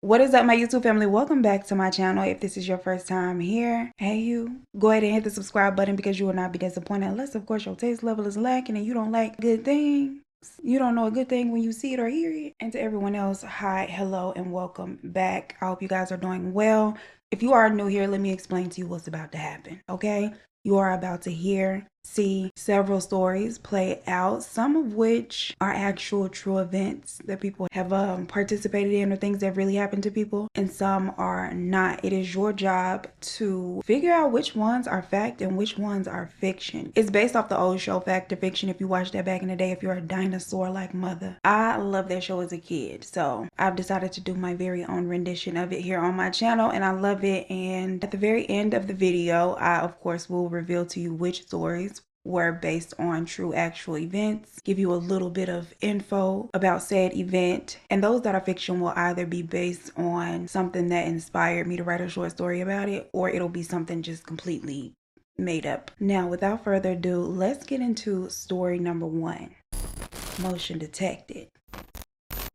What is up, my YouTube family? Welcome back to my channel. If this is your first time here, hey you, go ahead and hit the subscribe button because you will not be disappointed unless of course your taste level is lacking and you don't like good things. You don't know a good thing when you see it or hear it. And to everyone else, hi, hello, and welcome back. I hope you guys are doing well. If you are new here, let me explain to you what's about to happen, okay? You are about to see several stories play out, some of which are actual true events that people have participated in or things that really happened to people, and some are not. It is your job to figure out which ones are fact and which ones are fiction. It's based off the old show Fact or Fiction, if you watched that back in the day, if you're a dinosaur like mother. I love that show as a kid, so I've decided to do my very own rendition of it here on my channel, and I love it. And at the very end of the video, I of course will reveal to you which stories were based on true actual events, give you a little bit of info about said event, and those that are fiction will either be based on something that inspired me to write a short story about it, or it'll be something just completely made up. Now, without further ado, let's get into story number 1. Motion detected.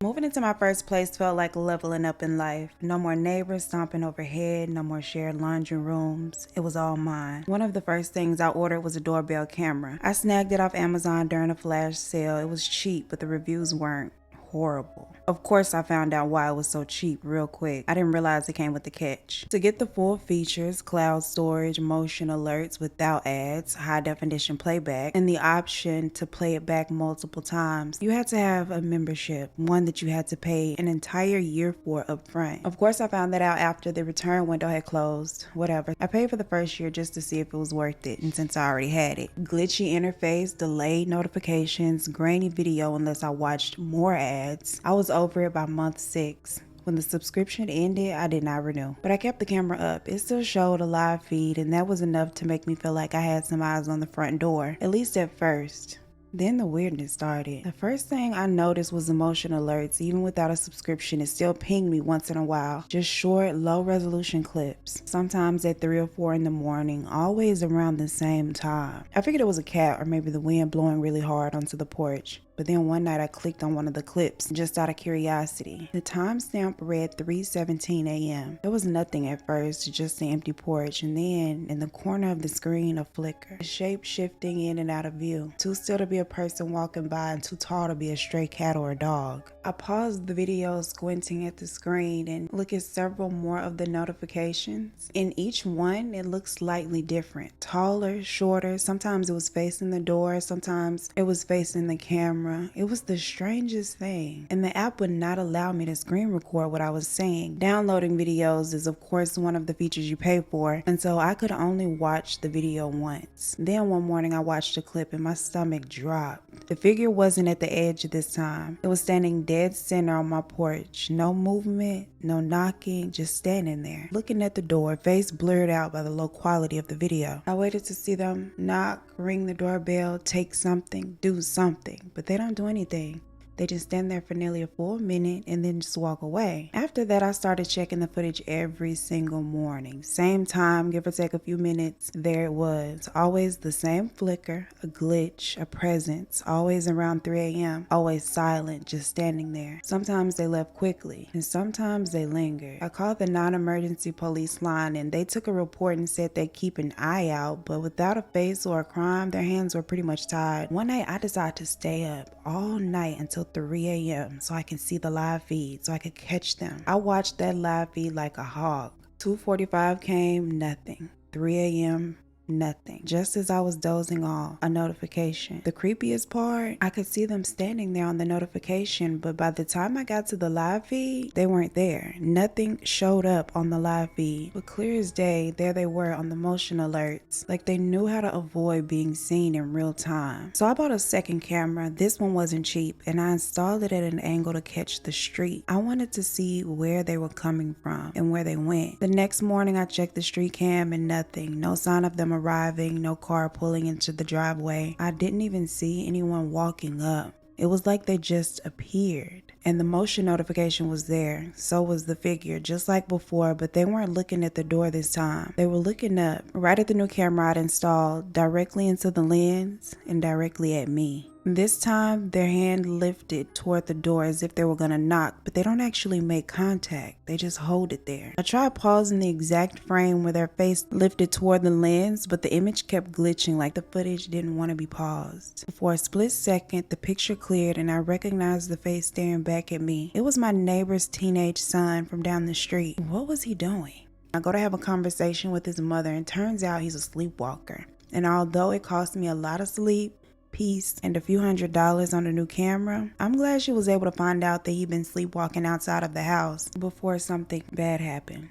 Moving into my first place felt like leveling up in life. No more neighbors stomping overhead, no more shared laundry rooms. It was all mine. One of the first things I ordered was a doorbell camera. I snagged it off Amazon during a flash sale. It was cheap, but the reviews weren't horrible. Of course, I found out why it was so cheap real quick. I didn't realize it came with the catch. To get the full features, cloud storage, motion alerts without ads, high definition playback, and the option to play it back multiple times, you had to have a membership, one that you had to pay an entire year for up front. Of course, I found that out after the return window had closed. Whatever. I paid for the first year just to see if it was worth it, and since I already had it. Glitchy interface, delayed notifications, grainy video unless I watched more ads. I was over it by month 6. When the subscription ended, I did not renew. But I kept the camera up. It still showed a live feed, and that was enough to make me feel like I had some eyes on the front door, at least at first. Then the weirdness started. The first thing I noticed was the motion alerts. Even without a subscription, it still pinged me once in a while. Just short, low resolution clips. Sometimes at 3 or 4 in the morning, always around the same time. I figured it was a cat or maybe the wind blowing really hard onto the porch. But then one night I clicked on one of the clips just out of curiosity. The timestamp read 3:17 a.m. There was nothing at first, just the empty porch, and then in the corner of the screen a flicker. A shape shifting in and out of view. Too still to be a person walking by and too tall to be a stray cat or a dog. I paused the video, squinting at the screen, and look at several more of the notifications. In each one, it looks slightly different. Taller, shorter, sometimes it was facing the door, sometimes it was facing the camera. It was the strangest thing, and the app would not allow me to screen record what I was saying. Downloading videos is of course one of the features you pay for, and so I could only watch the video once. Then one morning I watched a clip and my stomach dropped. The figure wasn't at the edge this time. It was standing dead center on my porch. No movement, no knocking, just standing there, looking at the door, face blurred out by the low quality of the video. I waited to see them knock, ring the doorbell, take something, do something, but they don't do anything. They just stand there for nearly a full minute and then just walk away. After that, I started checking the footage every single morning. Same time, give or take a few minutes, there it was. Always the same flicker, a glitch, a presence, always around 3 a.m. Always silent, just standing there. Sometimes they left quickly, and sometimes they lingered. I called the non-emergency police line, and they took a report and said they'd keep an eye out, but without a face or a crime, their hands were pretty much tied. One night, I decided to stay up all night until 3 a.m. so I can see the live feed, so I could catch them. I watched that live feed like a hawk. 2:45 came, nothing. 3 a.m., nothing. Just as I was dozing off, a notification. The creepiest part, I could see them standing there on the notification, but by the time I got to the live feed, they weren't there. Nothing showed up on the live feed. But clear as day, there they were on the motion alerts. Like they knew how to avoid being seen in real time. So I bought a second camera. This one wasn't cheap, and I installed it at an angle to catch the street. I wanted to see where they were coming from and where they went. The next morning, I checked the street cam and nothing. No sign of them arriving, no car pulling into the driveway. I didn't even see anyone walking up. It was like they just appeared. And the motion notification was there. So was the figure, just like before, but they weren't looking at the door this time. They were looking up, right at the new camera I'd installed, directly into the lens and directly at me. This time, their hand lifted toward the door as if they were gonna knock, but they don't actually make contact. They just hold it there. I tried pausing the exact frame where their face lifted toward the lens, but the image kept glitching like the footage didn't want to be paused. For a split second, the picture cleared and I recognized the face staring back at me. It was my neighbor's teenage son from down the street. What was he doing? I go to have a conversation with his mother and turns out he's a sleepwalker. And although it cost me a lot of sleep, peace, and a few $100s on a new camera, I'm glad she was able to find out that he'd been sleepwalking outside of the house before something bad happened.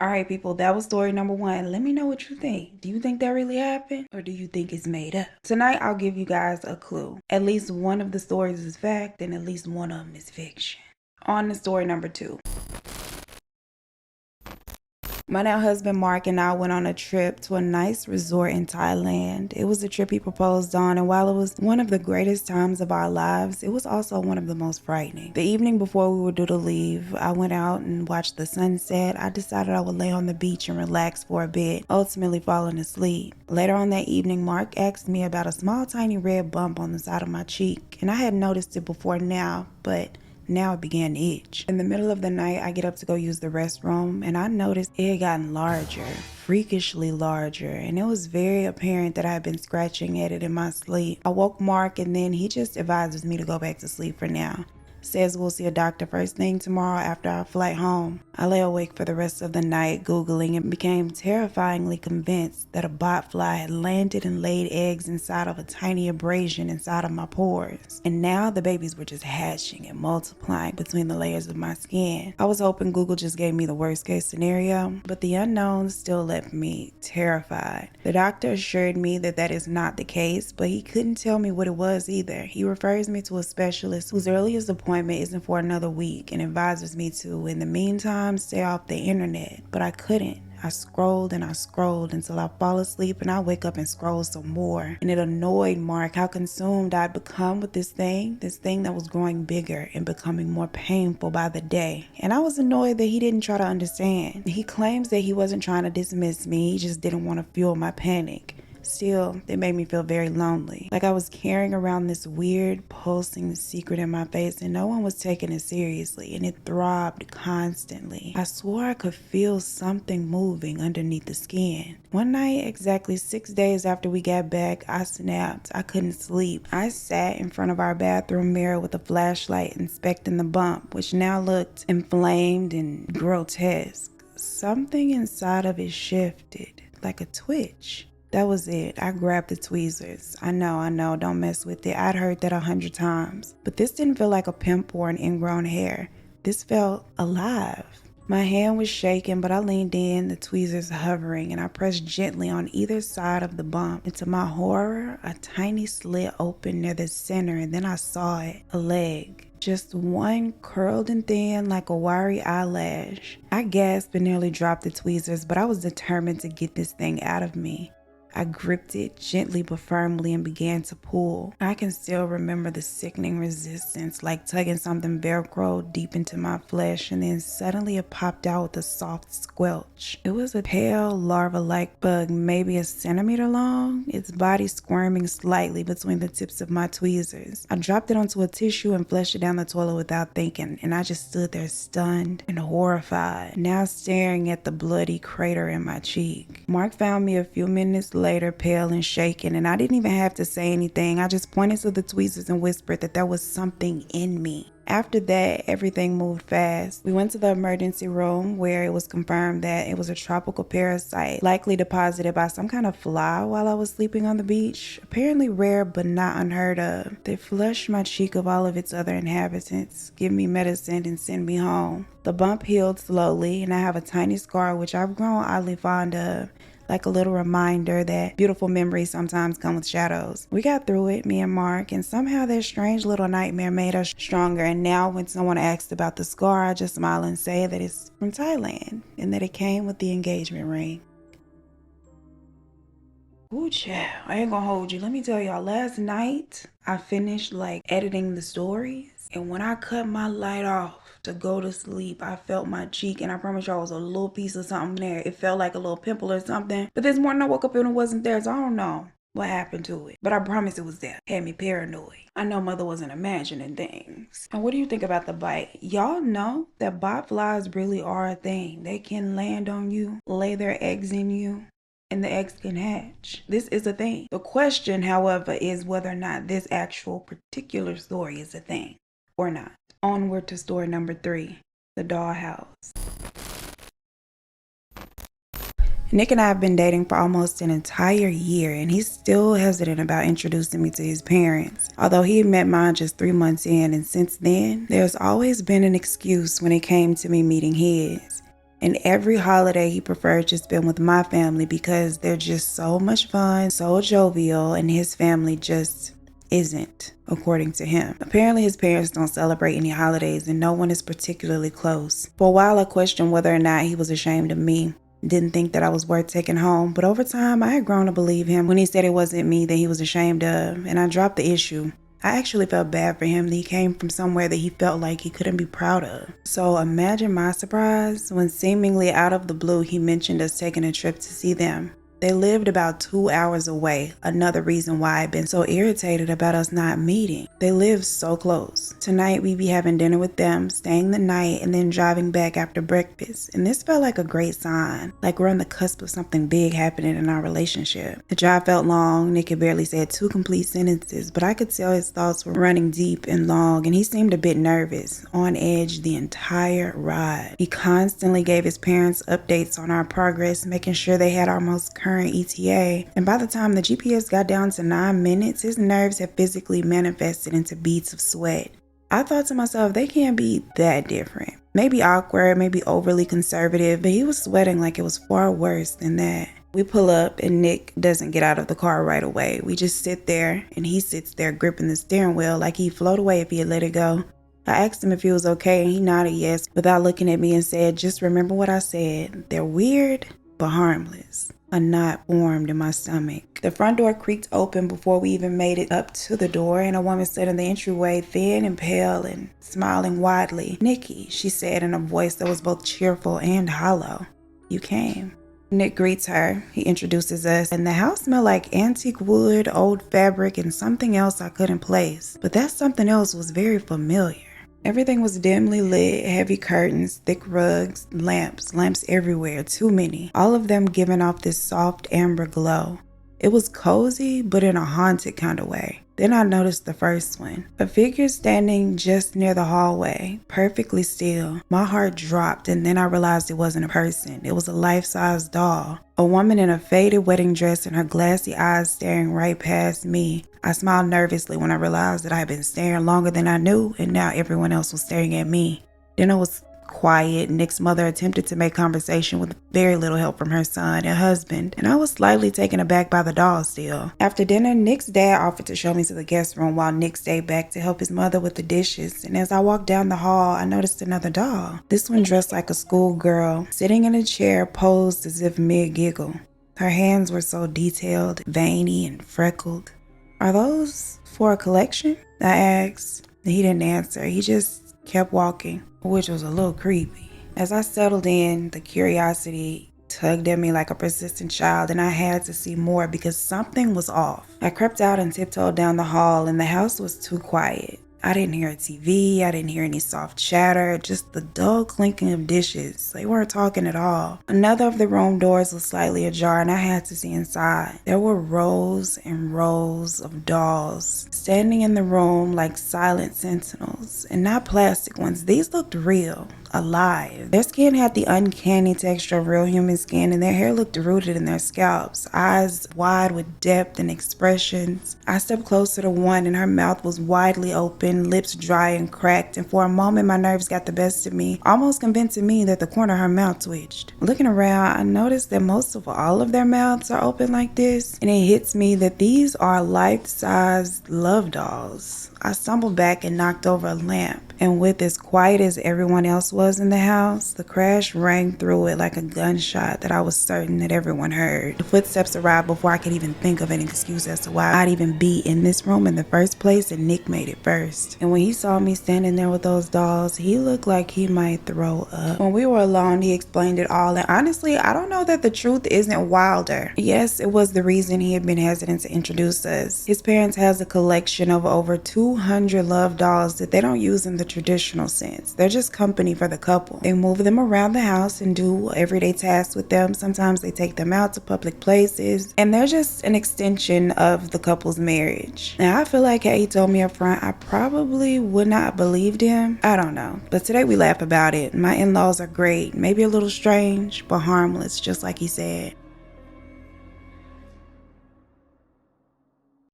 Alright people, that was story number 1. Let me know what you think. Do you think that really happened? Or do you think it's made up? Tonight I'll give you guys a clue. At least one of the stories is fact and at least one of them is fiction. On to story number 2. My now husband Mark and I went on a trip to a nice resort in Thailand. It was a trip he proposed on, and while it was one of the greatest times of our lives, it was also one of the most frightening. The evening before we were due to leave, I went out and watched the sunset. I decided I would lay on the beach and relax for a bit, ultimately falling asleep. Later on that evening, Mark asked me about a small tiny red bump on the side of my cheek, and I hadn't noticed it before now, but now it began to itch. In the middle of the night, I get up to go use the restroom, and I noticed it had gotten larger, freakishly larger, and it was very apparent that I had been scratching at it in my sleep. I woke Mark, and then he just advises me to go back to sleep for now. Says we'll see a doctor first thing tomorrow after our flight home. I lay awake for the rest of the night Googling and became terrifyingly convinced that a botfly had landed and laid eggs inside of a tiny abrasion inside of my pores. And now the babies were just hatching and multiplying between the layers of my skin. I was hoping Google just gave me the worst case scenario, but the unknown still left me terrified. The doctor assured me that that is not the case, but he couldn't tell me what it was either. He refers me to a specialist whose earliest appointment isn't for another week and advises me to, in the meantime, stay off the internet. But I couldn't. I scrolled and I scrolled until I fall asleep and I wake up and scroll some more. And it annoyed Mark how consumed I'd become with this thing that was growing bigger and becoming more painful by the day. And I was annoyed that he didn't try to understand. He claims that he wasn't trying to dismiss me, he just didn't want to fuel my panic. Still, it made me feel very lonely. Like I was carrying around this weird, pulsing secret in my face and no one was taking it seriously, and it throbbed constantly. I swore I could feel something moving underneath the skin. One night, exactly 6 days after we got back, I snapped. I couldn't sleep. I sat in front of our bathroom mirror with a flashlight inspecting the bump, which now looked inflamed and grotesque. Something inside of it shifted, like a twitch. That was it. I grabbed the tweezers. I know, don't mess with it. I'd heard that 100 times. But this didn't feel like a pimple or an ingrown hair. This felt alive. My hand was shaking, but I leaned in, the tweezers hovering, and I pressed gently on either side of the bump. And to my horror, a tiny slit opened near the center, and then I saw it, a leg. Just one, curled and thin like a wiry eyelash. I gasped and nearly dropped the tweezers, but I was determined to get this thing out of me. I gripped it gently but firmly and began to pull. I can still remember the sickening resistance, like tugging something Velcro deep into my flesh, and then suddenly it popped out with a soft squelch. It was a pale, larva-like bug, maybe a centimeter long, its body squirming slightly between the tips of my tweezers. I dropped it onto a tissue and flushed it down the toilet without thinking, and I just stood there stunned and horrified, now staring at the bloody crater in my cheek. Mark found me a few minutes later, pale and shaken, and I didn't even have to say anything. I just pointed to the tweezers and whispered that there was something in me. After that, everything moved fast. We went to the emergency room where it was confirmed that it was a tropical parasite, likely deposited by some kind of fly while I was sleeping on the beach. Apparently rare, but not unheard of. They flushed my cheek of all of its other inhabitants, give me medicine, and send me home. The bump healed slowly, and I have a tiny scar which I've grown oddly fond of. Like a little reminder that beautiful memories sometimes come with shadows. We got through it, me and Mark, and somehow that strange little nightmare made us stronger. And now when someone asks about the scar, I just smile and say that it's from Thailand and that it came with the engagement ring. Ooh, child, I ain't gonna hold you. Let me tell y'all, last night I finished editing the stories, and when I cut my light off to go to sleep, I felt my cheek, and I promise y'all it was a little piece of something there. It felt like a little pimple or something, but this morning I woke up and it wasn't there, so I don't know. what happened to it. But I promise it was there. Had me paranoid. I know mother wasn't imagining things. And what do you think about the bite? Y'all know that bot flies really are a thing. They can land on you, lay their eggs in you, and the eggs can hatch. This is a thing. The question, however, is whether or not this actual particular story is a thing or not. Onward to story number 3, the dollhouse. Nick and I have been dating for almost an entire year, and he's still hesitant about introducing me to his parents. Although he had met mine just 3 months in, and since then, there's always been an excuse when it came to me meeting his. And every holiday he preferred to spend with my family because they're just so much fun, so jovial, and his family just isn't, according to him. Apparently his parents don't celebrate any holidays and no one is particularly close. For a while I questioned whether or not he was ashamed of me. Didn't think that I was worth taking home, but over time I had grown to believe him when he said it wasn't me that he was ashamed of, and I dropped the issue. I actually felt bad for him that he came from somewhere that he felt like he couldn't be proud of. So imagine my surprise when seemingly out of the blue he mentioned us taking a trip to see them. They lived about 2 hours away, another reason why I've been so irritated about us not meeting. They live so close. Tonight we be having dinner with them, staying the night, and then driving back after breakfast. And this felt like a great sign, like we're on the cusp of something big happening in our relationship. The drive felt long. Nick had barely said 2 complete sentences, but I could tell his thoughts were running deep and long, and he seemed a bit nervous, on edge the entire ride. He constantly gave his parents updates on our progress, making sure they had our most current ETA, and by the time the GPS got down to 9 minutes, his nerves had physically manifested into beads of sweat. I thought to myself, they can't be that different. Maybe awkward, maybe overly conservative, but he was sweating like it was far worse than that. We pull up and Nick doesn't get out of the car right away. We just sit there and he sits there gripping the steering wheel like he'd float away if he had let it go. I asked him if he was okay and he nodded yes without looking at me and said, "Just remember what I said. They're weird, but harmless." A knot formed in my stomach. The front door creaked open before we even made it up to the door, and a woman stood in the entryway, thin and pale and smiling widely. "Nikki," she said in a voice that was both cheerful and hollow. "You came." Nick greets her. He introduces us, and the house smelled like antique wood, old fabric, and something else I couldn't place. But that something else was very familiar. Everything was dimly lit, heavy curtains, thick rugs, lamps everywhere, too many, all of them giving off this soft amber glow. It was cozy, but in a haunted kind of way. Then I noticed the first one, a figure standing just near the hallway, perfectly still. My heart dropped, and then I realized it wasn't a person. It was a life-size doll. A woman in a faded wedding dress and her glassy eyes staring right past me. I smiled nervously when I realized that I had been staring longer than I knew, and now everyone else was staring at me. Then it was quiet. Nick's mother attempted to make conversation with very little help from her son and husband, and I was slightly taken aback by the doll still. After dinner, Nick's dad offered to show me to the guest room while Nick stayed back to help his mother with the dishes, and as I walked down the hall, I noticed another doll. This one dressed like a schoolgirl, sitting in a chair posed as if mid-giggle. Her hands were so detailed, veiny, and freckled. "Are those for a collection?" I asked. He didn't answer. He just kept walking, which was a little creepy. As I settled in, the curiosity tugged at me like a persistent child, and I had to see more because something was off. I crept out and tiptoed down the hall, and the house was too quiet. I didn't hear a TV, I didn't hear any soft chatter, just the dull clinking of dishes. They weren't talking at all. Another of the room doors was slightly ajar and I had to see inside. There were rows and rows of dolls standing in the room like silent sentinels, and not plastic ones. These looked real, alive. Their skin had the uncanny texture of real human skin, and their hair looked rooted in their scalps, eyes wide with depth and expressions. I stepped closer to one and her mouth was widely open, lips dry and cracked, and for a moment my nerves got the best of me, almost convincing me that the corner of her mouth twitched. Looking around, I noticed that most of all of their mouths are open like this, and it hits me that these are life-sized love dolls. I stumbled back and knocked over a lamp, And with as quiet as everyone else was in the house, the crash rang through it like a gunshot that I was certain that everyone heard. The footsteps arrived before I could even think of an excuse as to why I'd even be in this room in the first place, and Nick made it first. And when he saw me standing there with those dolls, he looked like he might throw up. When we were alone, he explained it all, and honestly, I don't know that the truth isn't wilder. Yes, it was the reason he had been hesitant to introduce us. His parents has a collection of over 200 love dolls that they don't use in the traditional sense. They're just company for the couple. They move them around the house and do everyday tasks with them. Sometimes they take them out to public places, and they're just an extension of the couple's marriage. Now, I feel like had he told me up front, I probably would not have believed him. I don't know. But today we laugh about it. My in-laws are great. Maybe a little strange, but harmless, just like he said.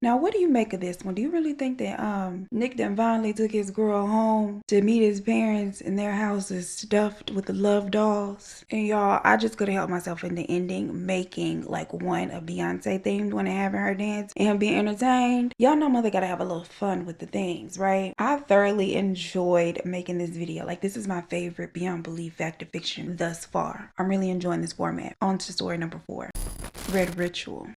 Now, what do you make of this one? Do you really think that Nick done finally took his girl home to meet his parents and their house is stuffed with the love dolls? And y'all, I just couldn't help myself in the ending, making like one a Beyonce themed one and having her dance and him being entertained. Y'all know mother gotta have a little fun with the things, right? I thoroughly enjoyed making this video. Like, this is my favorite Beyond Belief fact or fiction thus far. I'm really enjoying this format. On to story number 4, Red Ritual.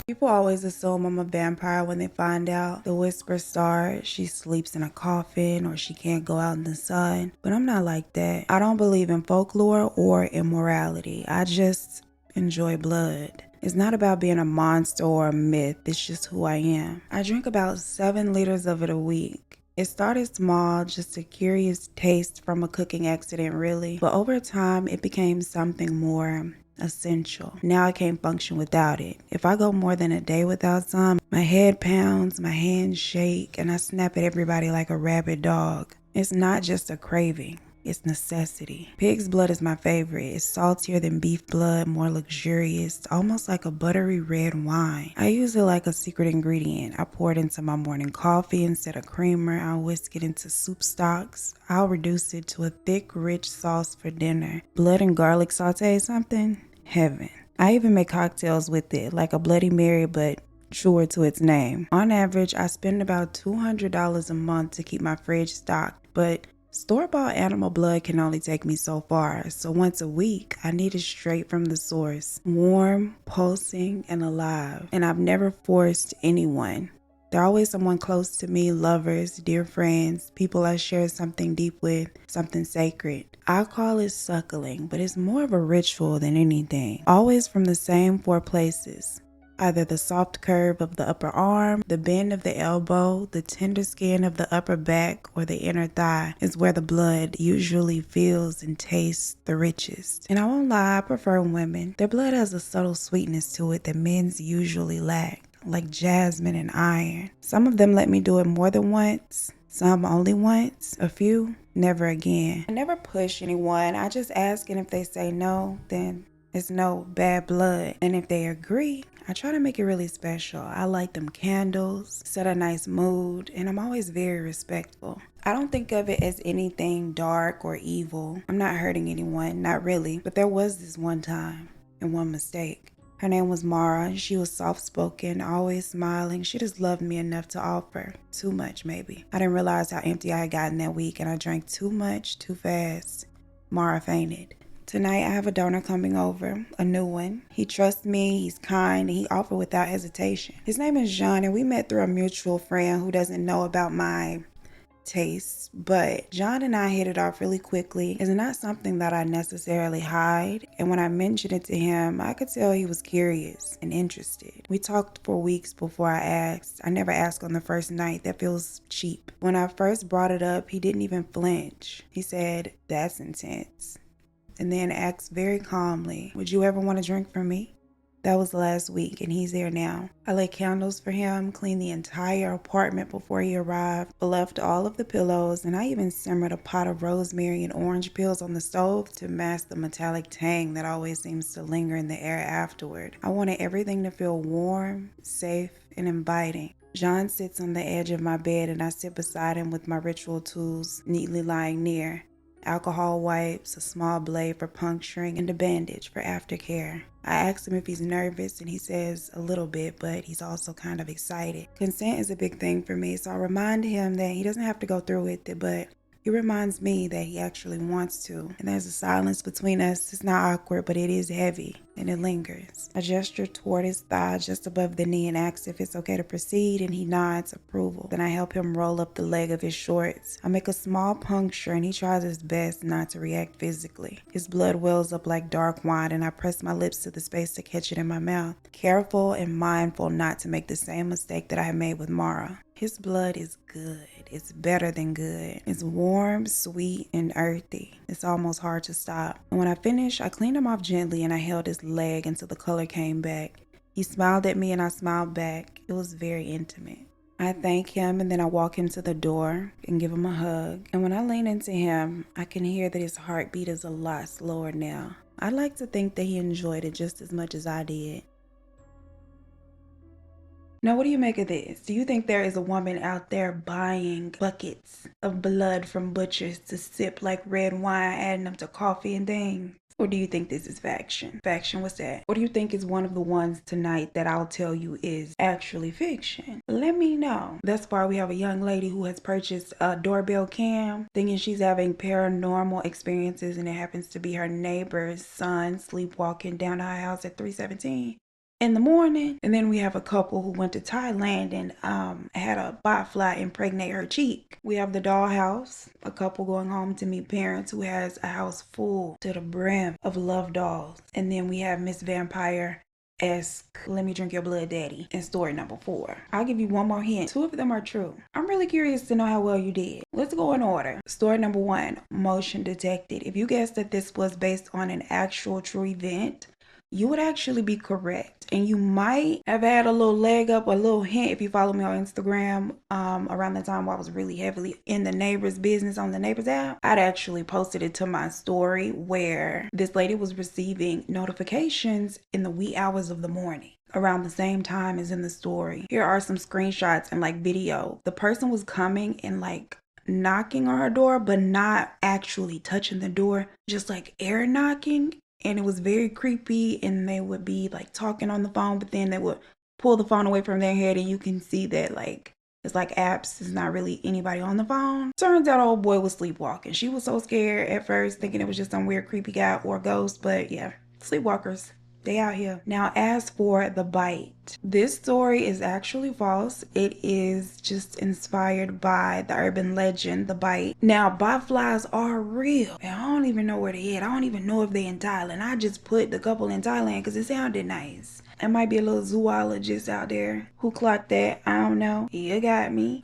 People always assume I'm a vampire when they find out the whisper starts. She sleeps in a coffin or she can't go out in the sun. But I'm not like that. I don't believe in folklore or immorality. I just enjoy blood. It's not about being a monster or a myth. It's just who I am. I drink about 7 liters of it a week. It started small, just a curious taste from a cooking accident really. But over time, it became something more essential. Now I can't function without it. If I go more than a day without some, my head pounds, my hands shake, and I snap at everybody like a rabid dog. It's not just a craving. It's necessity. Pig's blood is my favorite. It's saltier than beef blood, more luxurious, almost like a buttery red wine. I use it like a secret ingredient. I pour it into my morning coffee instead of creamer. I'll whisk it into soup stocks. I'll reduce it to a thick, rich sauce for dinner. Blood and garlic saute something? Heaven. I even make cocktails with it, like a Bloody Mary, but truer to its name. On average, I spend about $200 a month to keep my fridge stocked, but store-bought animal blood can only take me so far, so once a week, I need it straight from the source. Warm, pulsing, and alive. And I've never forced anyone. There's always someone close to me, lovers, dear friends, people I share something deep with, something sacred. I call it suckling, but it's more of a ritual than anything. Always from the same 4 places. Either the soft curve of the upper arm, the bend of the elbow, the tender skin of the upper back, or the inner thigh is where the blood usually feels and tastes the richest. And I won't lie, I prefer women. Their blood has a subtle sweetness to it that men's usually lack, like jasmine and iron. Some of them let me do it more than once, some only once, a few, never again. I never push anyone. I just ask, and if they say no, then it's no bad blood. And if they agree, I try to make it really special. I light them candles, set a nice mood, and I'm always very respectful. I don't think of it as anything dark or evil. I'm not hurting anyone, not really. But there was this one time and one mistake. Her name was Mara. She was soft-spoken, always smiling. She just loved me enough to offer. Too much, maybe. I didn't realize how empty I had gotten that week, and I drank too much, too fast. Mara fainted. Tonight, I have a donor coming over, a new one. He trusts me, he's kind, and he offered without hesitation. His name is John, and we met through a mutual friend who doesn't know about my tastes, but John and I hit it off really quickly. It's not something that I necessarily hide, and when I mentioned it to him, I could tell he was curious and interested. We talked for weeks before I asked. I never asked on the first night. That feels cheap. When I first brought it up, he didn't even flinch. He said, "That's intense," and then asked very calmly, "Would you ever want to drink from me?" That was last week, and he's there now. I lit candles for him, cleaned the entire apartment before he arrived, left all of the pillows, and I even simmered a pot of rosemary and orange peels on the stove to mask the metallic tang that always seems to linger in the air afterward. I wanted everything to feel warm, safe, and inviting. John sits on the edge of my bed, and I sit beside him with my ritual tools neatly lying near. alcohol wipes, a small blade for puncturing, and a bandage for aftercare. I asked him if he's nervous, and he says a little bit, but he's also kind of excited. Consent is a big thing for me, so I remind him that he doesn't have to go through with it, but he reminds me that he actually wants to. And there's a silence between us. It's not awkward, but it is heavy, and it lingers. I gesture toward his thigh just above the knee and ask if it's okay to proceed, and he nods approval. Then I help him roll up the leg of his shorts. I make a small puncture, and he tries his best not to react physically. His blood wells up like dark wine, and I press my lips to the space to catch it in my mouth, careful and mindful not to make the same mistake that I had made with Mara. His blood is good. It's better than good. It's warm, sweet, and earthy. It's almost hard to stop. And when I finish, I cleaned him off gently and I held his leg until the color came back. He smiled at me and I smiled back. It was very intimate. I thank him and then I walk him to the door and give him a hug. And when I lean into him, I can hear that his heartbeat is a lot slower now. I'd like to think that he enjoyed it just as much as I did. Now, what do you make of this? Do you think there is a woman out there buying buckets of blood from butchers to sip like red wine, adding them to coffee and things? Or do you think this is faction? Faction, what's that? Or do you think it's one of the ones tonight that I'll tell you is actually fiction? Let me know. Thus far, we have a young lady who has purchased a doorbell cam, thinking she's having paranormal experiences, and it happens to be her neighbor's son sleepwalking down her house at 317. in the morning. And then we have a couple who went to Thailand and had a botfly impregnate her cheek. We have the dollhouse, a couple going home to meet parents who has a house full to the brim of love dolls. And then we have Miss Vampire-esque Let Me Drink Your Blood Daddy in story number 4. I'll give you one more hint. 2 of them are true. I'm really curious to know how well you did. Let's go in order. Story number 1, motion detected. If you guessed that this was based on an actual true event, you would actually be correct. And you might have had a little leg up, a little hint if you follow me on Instagram around the time where I was really heavily in the neighbor's business on the neighbor's app. I'd actually posted it to my story where this lady was receiving notifications in the wee hours of the morning around the same time as in the story. Here are some screenshots and like video. The person was coming and like knocking on her door, but not actually touching the door, just like air knocking. And it was very creepy, and they would be like talking on the phone, but then they would pull the phone away from their head, and you can see that like it's like apps, there's not really anybody on the phone. Turns out old boy was sleepwalking. She was so scared at first, thinking it was just some weird creepy guy or ghost, but yeah, sleepwalkers. They out here. Now, as for the bite, this story is actually false. It is just inspired by the urban legend, the bite. Now, botflies are real. And I don't even know where they at. I don't even know if they in Thailand. I just put the couple in Thailand because it sounded nice. It might be a little zoologist out there who clocked that. I don't know. You got me.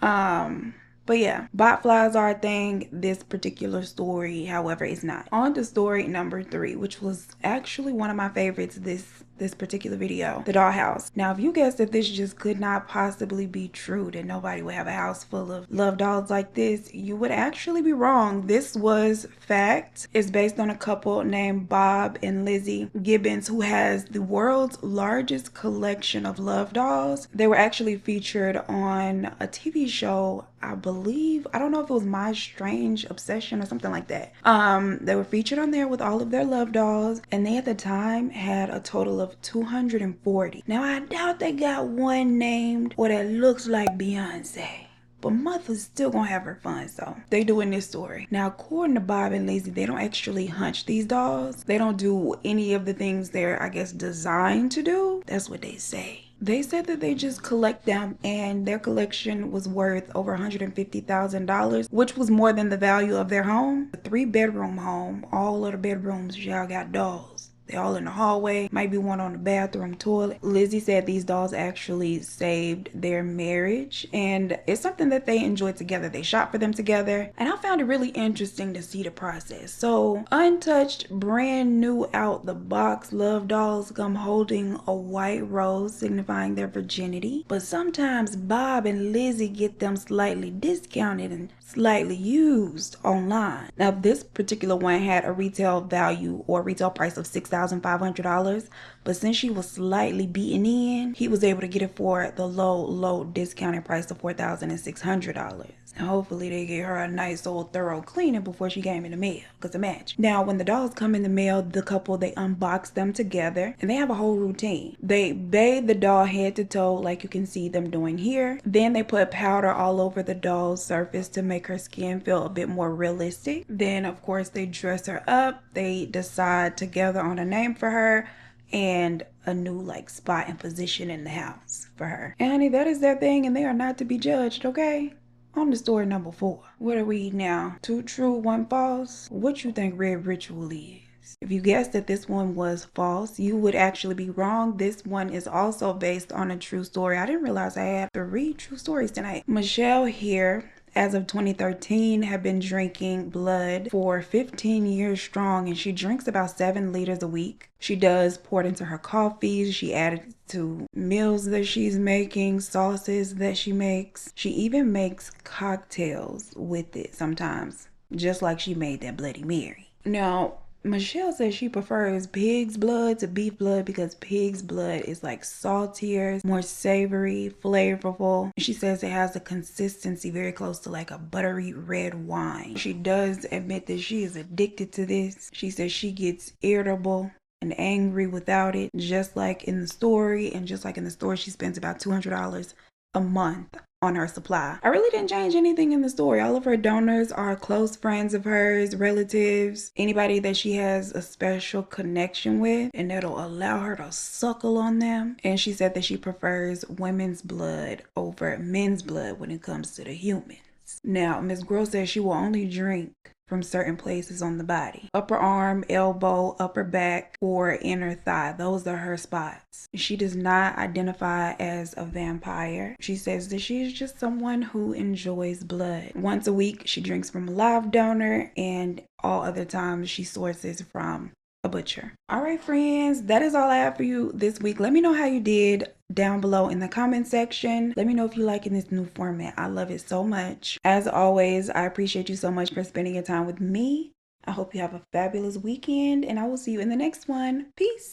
But yeah, botflies are a thing. This particular story, however, is not. On to story number 3, which was actually one of my favorites this particular video, the dollhouse. Now, if you guessed that this just could not possibly be true, that nobody would have a house full of love dolls like this, you would actually be wrong. This was fact. It's based on a couple named Bob and Lizzie Gibbons, who has the world's largest collection of love dolls. They were actually featured on a TV show, I believe. I don't know if it was My Strange Obsession or something like that. They were featured on there with all of their love dolls, and they at the time had a total of 240. Now, I doubt they got one named or that looks like Beyonce, but mother's still gonna have her fun, so they doing this story. Now, according to Bob and Lizzie, they don't actually hunch these dolls. They don't do any of the things they're, I guess, designed to do. That's what they say. They said that they just collect them, and their collection was worth over $150,000, which was more than the value of their home. A 3-bedroom home, all of the bedrooms, y'all got dolls. They all in the hallway, might be one on the bathroom toilet. Lizzie said these dolls actually saved their marriage, and it's something that they enjoyed together. They shop for them together, and I found it really interesting to see the process. So, untouched, brand new out the box love dolls come holding a white rose signifying their virginity, but sometimes Bob and Lizzie get them slightly discounted and slightly used online. Now, this particular one had a retail value or retail price of $6,500, but since she was slightly beaten in, he was able to get it for the low discounted price of $4,600. And hopefully they get her a nice old thorough cleaning before she came in the mail, because imagine. Now, when the dolls come in the mail, the couple, they unbox them together and they have a whole routine. They bathe the doll head to toe like you can see them doing here. Then they put powder all over the doll's surface to make her skin feel a bit more realistic. Then of course they dress her up. They decide together on a name for her and a new like spot and position in the house for her. And honey, that is their thing and they are not to be judged, okay? On to story number 4. What are we now? 2 true, 1 false? What you think Red Ritual is? If you guessed that this one was false, you would actually be wrong. This one is also based on a true story. I didn't realize I had 3 true stories tonight. Michelle here, as of 2013, had been drinking blood for 15 years strong, and she drinks about 7 liters a week. She does pour it into her coffees. She added to meals that she's making, sauces that she makes. She even makes cocktails with it sometimes, just like she made that Bloody Mary. Now, Michelle says she prefers pig's blood to beef blood because pig's blood is like saltier, more savory, flavorful. She says it has a consistency very close to like a buttery red wine. She does admit that she is addicted to this. She says she gets irritable and angry without it, just like in the story. And just like in the story, she spends about $200 a month on her supply. I really didn't change anything in the story. All of her donors are close friends of hers, relatives, anybody that she has a special connection with, and that'll allow her to suckle on them. And she said that she prefers women's blood over men's blood when it comes to the humans. Now, Miss Gross says she will only drink from certain places on the body. Upper arm, elbow, upper back, or inner thigh. Those are her spots. She does not identify as a vampire. She says that she is just someone who enjoys blood. Once a week, she drinks from a live donor, and all other times she sources from a butcher. All right, friends, that is all I have for you this week. Let me know how you did down below in the comment section. Let me know if you liking this new format. I love it so much. As always, I appreciate you so much for spending your time with me. I hope you have a fabulous weekend, and I will see you in the next one. Peace.